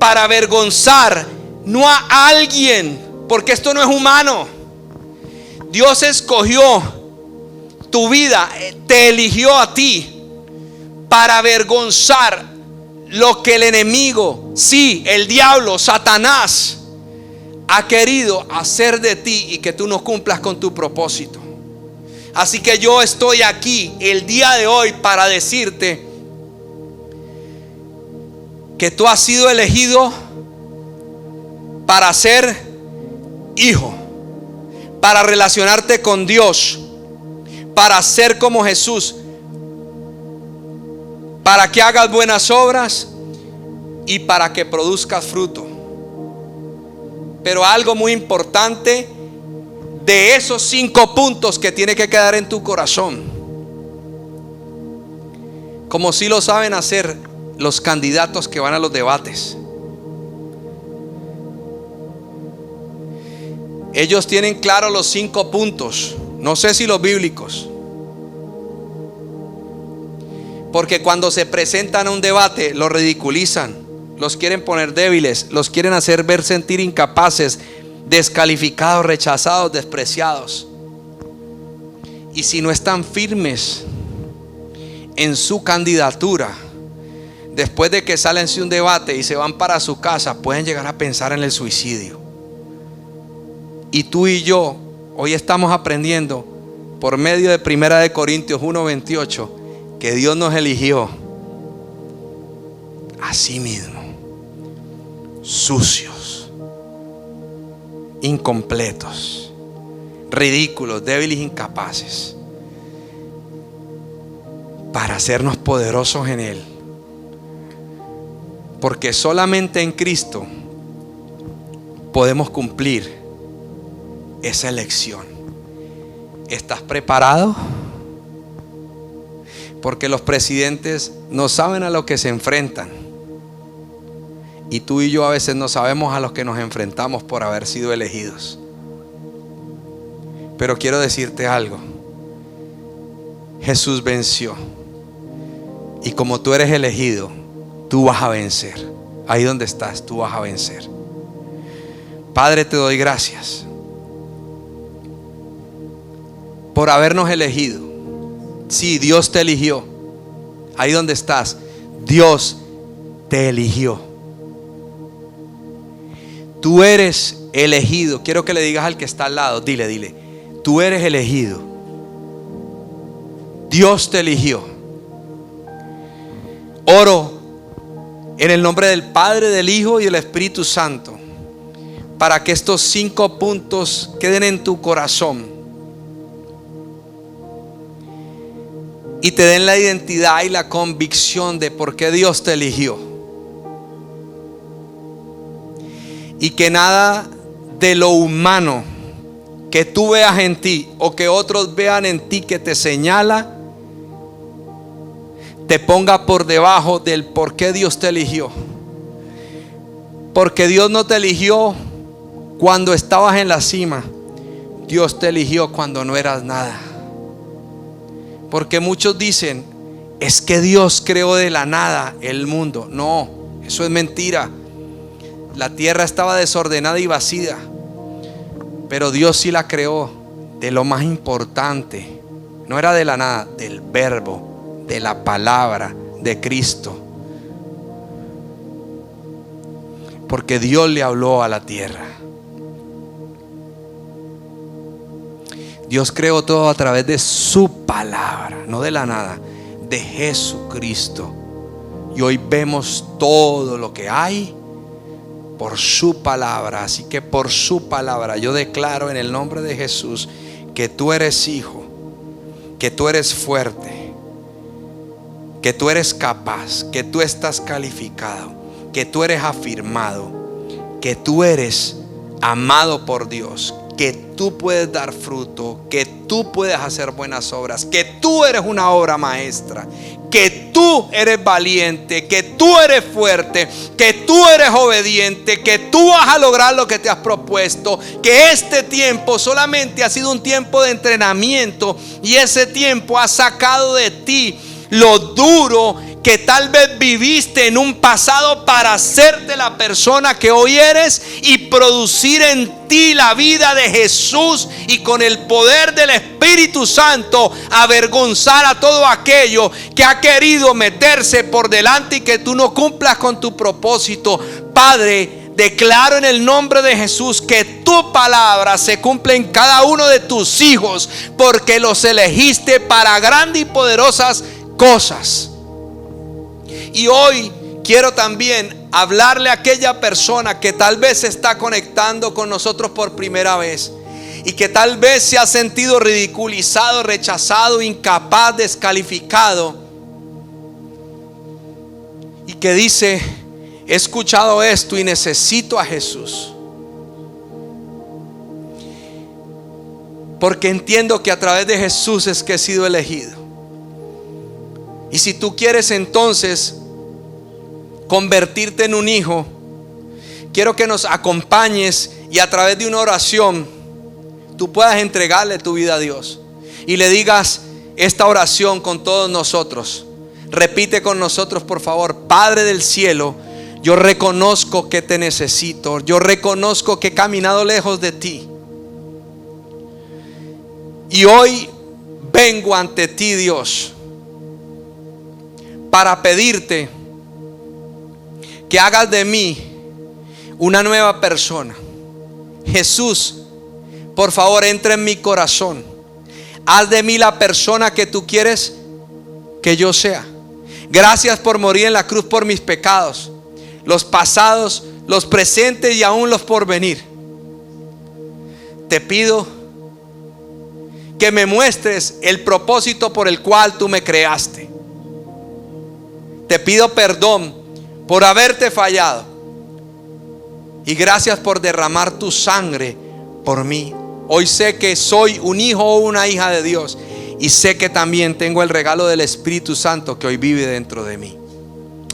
para avergonzar no a alguien, porque esto no es humano. Dios escogió tu vida, te eligió a ti para avergonzar lo que el enemigo, sí, el diablo, Satanás, ha querido hacer de ti y que tú no cumplas con tu propósito. Así que yo estoy aquí el día de hoy para decirte que tú has sido elegido para ser hijo, para relacionarte con Dios, para ser como Jesús, para que hagas buenas obras y para que produzcas fruto. Pero algo muy importante, de esos 5 puntos que tiene que quedar en tu corazón, como si lo saben hacer los candidatos que van a los debates. Ellos tienen claro los 5 puntos, no sé si los bíblicos, porque cuando se presentan a un debate los ridiculizan, los quieren poner débiles, los quieren hacer ver sentir incapaces, descalificados, rechazados, despreciados. Y si no están firmes en su candidatura, después de que salen de un debate y se van para su casa, pueden llegar a pensar en el suicidio. Y tú y yo hoy estamos aprendiendo por medio de 1 Corintios 1:28 que Dios nos eligió a sí mismo, sucios, incompletos, ridículos, débiles, incapaces, para hacernos poderosos en Él. Porque solamente en Cristo podemos cumplir esa elección. ¿Estás preparado? Porque los presidentes no saben a lo que se enfrentan. Y tú y yo a veces no sabemos a los que nos enfrentamos por haber sido elegidos. Pero quiero decirte algo. Jesús venció. Y como tú eres elegido, tú vas a vencer. Ahí donde estás, tú vas a vencer. Padre, te doy gracias por habernos elegido. Sí, Dios te eligió. Ahí donde estás, Dios te eligió. Tú eres elegido. Quiero que le digas al que está al lado, dile, tú eres elegido. Dios te eligió. Oro en el nombre del Padre, del Hijo y del Espíritu Santo, para que estos 5 puntos queden en tu corazón y te den la identidad y la convicción de por qué Dios te eligió. Y que nada de lo humano que tú veas en ti o que otros vean en ti que te señala te ponga por debajo del por qué Dios te eligió. Porque Dios no te eligió cuando estabas en la cima. Dios te eligió cuando no eras nada. Porque muchos dicen, es que Dios creó de la nada el mundo. No, eso es mentira. La tierra estaba desordenada y vacía, pero Dios sí la creó de lo más importante. No era de la nada, del verbo, de la palabra de Cristo. Porque Dios le habló a la tierra. Dios creó todo a través de su palabra, no de la nada, de Jesucristo. Y hoy vemos todo lo que hay por su palabra. Así que por su palabra yo declaro en el nombre de Jesús que tú eres hijo, que tú eres fuerte, que tú eres capaz, que tú estás calificado, que tú eres afirmado, que tú eres amado por Dios, que tú puedes dar fruto, que tú puedes hacer buenas obras, que tú eres una obra maestra, que tú eres valiente, que tú eres fuerte, que tú eres obediente, que tú vas a lograr lo que te has propuesto, que este tiempo solamente ha sido un tiempo de entrenamiento y ese tiempo ha sacado de ti lo duro que tal vez viviste en un pasado para hacerte la persona que hoy eres y producir en ti la vida de Jesús, y con el poder del Espíritu Santo avergonzar a todo aquello que ha querido meterse por delante y que tú no cumplas con tu propósito. Padre, declaro en el nombre de Jesús que tu palabra se cumple en cada uno de tus hijos, porque los elegiste para grandes y poderosas cosas. Y hoy quiero también hablarle a aquella persona que tal vez se está conectando con nosotros por primera vez y que tal vez se ha sentido ridiculizado, rechazado, incapaz, descalificado, y que dice: he escuchado esto y necesito a Jesús, porque entiendo que a través de Jesús es que he sido elegido. Y si tú quieres entonces convertirte en un hijo, quiero que nos acompañes y a través de una oración tú puedas entregarle tu vida a Dios y le digas esta oración con todos nosotros. Repite con nosotros, por favor. Padre del cielo, yo reconozco que te necesito. Yo reconozco que he caminado lejos de ti, y hoy vengo ante ti, Dios, para pedirte que hagas de mí una nueva persona. Jesús, por favor, entra en mi corazón. Haz de mí la persona que tú quieres que yo sea. Gracias por morir en la cruz por mis pecados, los pasados, los presentes y aún los por venir. Te pido que me muestres el propósito por el cual tú me creaste. Te pido perdón por haberte fallado, y gracias por derramar tu sangre por mí. Hoy sé que soy un hijo o una hija de Dios, y sé que también tengo el regalo del Espíritu Santo que hoy vive dentro de mí.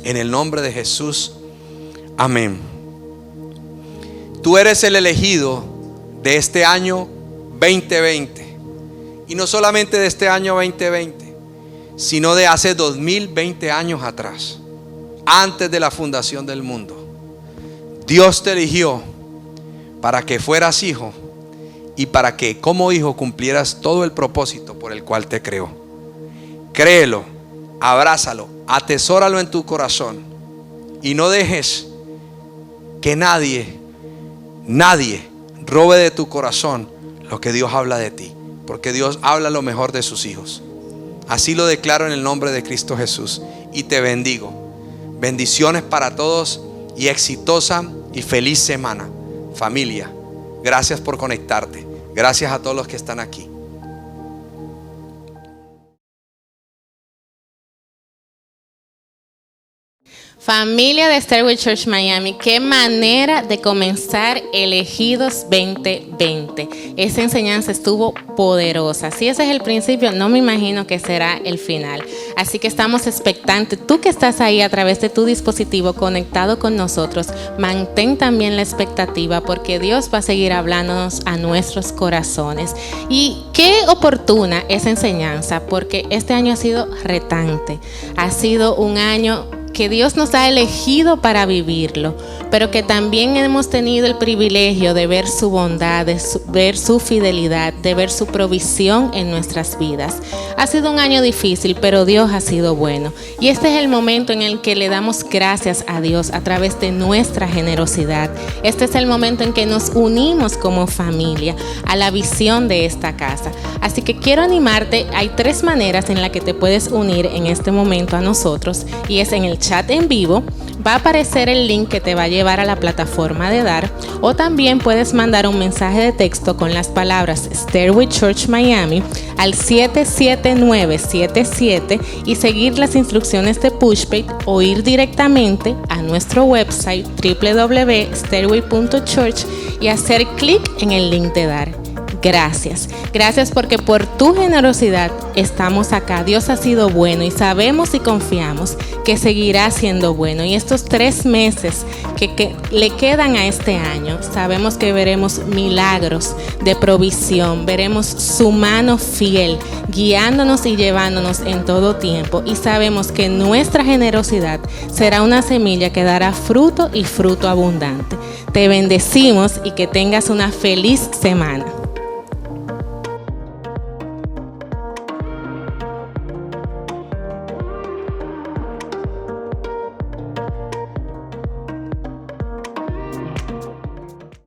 En el nombre de Jesús, amén. Tú eres el elegido de este año 2020, y no solamente de este año 2020, sino de hace 2020 años atrás, antes de la fundación del mundo. Dios te eligió para que fueras hijo y para que como hijo cumplieras todo el propósito por el cual te creó. Créelo, abrázalo, atesóralo en tu corazón, y no dejes que nadie robe de tu corazón lo que Dios habla de ti, porque Dios habla lo mejor de sus hijos. Así lo declaro en el nombre de Cristo Jesús, y te bendigo. Bendiciones para todos y exitosa y feliz semana, familia. Gracias por conectarte. Gracias a todos los que están aquí. Familia de Stairway Church Miami, qué manera de comenzar Elegidos 2020. Esa enseñanza estuvo poderosa. Si ese es el principio, no me imagino que será el final. Así que estamos expectantes. Tú que estás ahí a través de tu dispositivo conectado con nosotros, mantén también la expectativa, porque Dios va a seguir hablándonos a nuestros corazones. Y qué oportuna esa enseñanza, porque este año ha sido retante. Ha sido un año que Dios nos ha elegido para vivirlo, pero que también hemos tenido el privilegio de ver su bondad, de ver su fidelidad, de ver su provisión en nuestras vidas. Ha sido un año difícil, pero Dios ha sido bueno. Y este es el momento en el que le damos gracias a Dios a través de nuestra generosidad. Este es el momento en que nos unimos como familia a la visión de esta casa. Así que quiero animarte. Hay 3 maneras en las que te puedes unir en este momento a nosotros, y es en el chat en vivo. Va a aparecer el link que te va a llevar a la plataforma de Dar, o también puedes mandar un mensaje de texto con las palabras Stairway Church Miami al 77977 y seguir las instrucciones de Pushpay, o ir directamente a nuestro website www.stairway.church y hacer clic en el link de Dar. gracias. Gracias porque por tu generosidad estamos acá. Dios ha sido bueno y sabemos y confiamos que seguirá siendo bueno. Y estos 3 meses que le quedan a este año, sabemos que veremos milagros de provisión, veremos su mano fiel, guiándonos y llevándonos en todo tiempo. Y sabemos que nuestra generosidad será una semilla que dará fruto y fruto abundante. Te bendecimos y que tengas una feliz semana.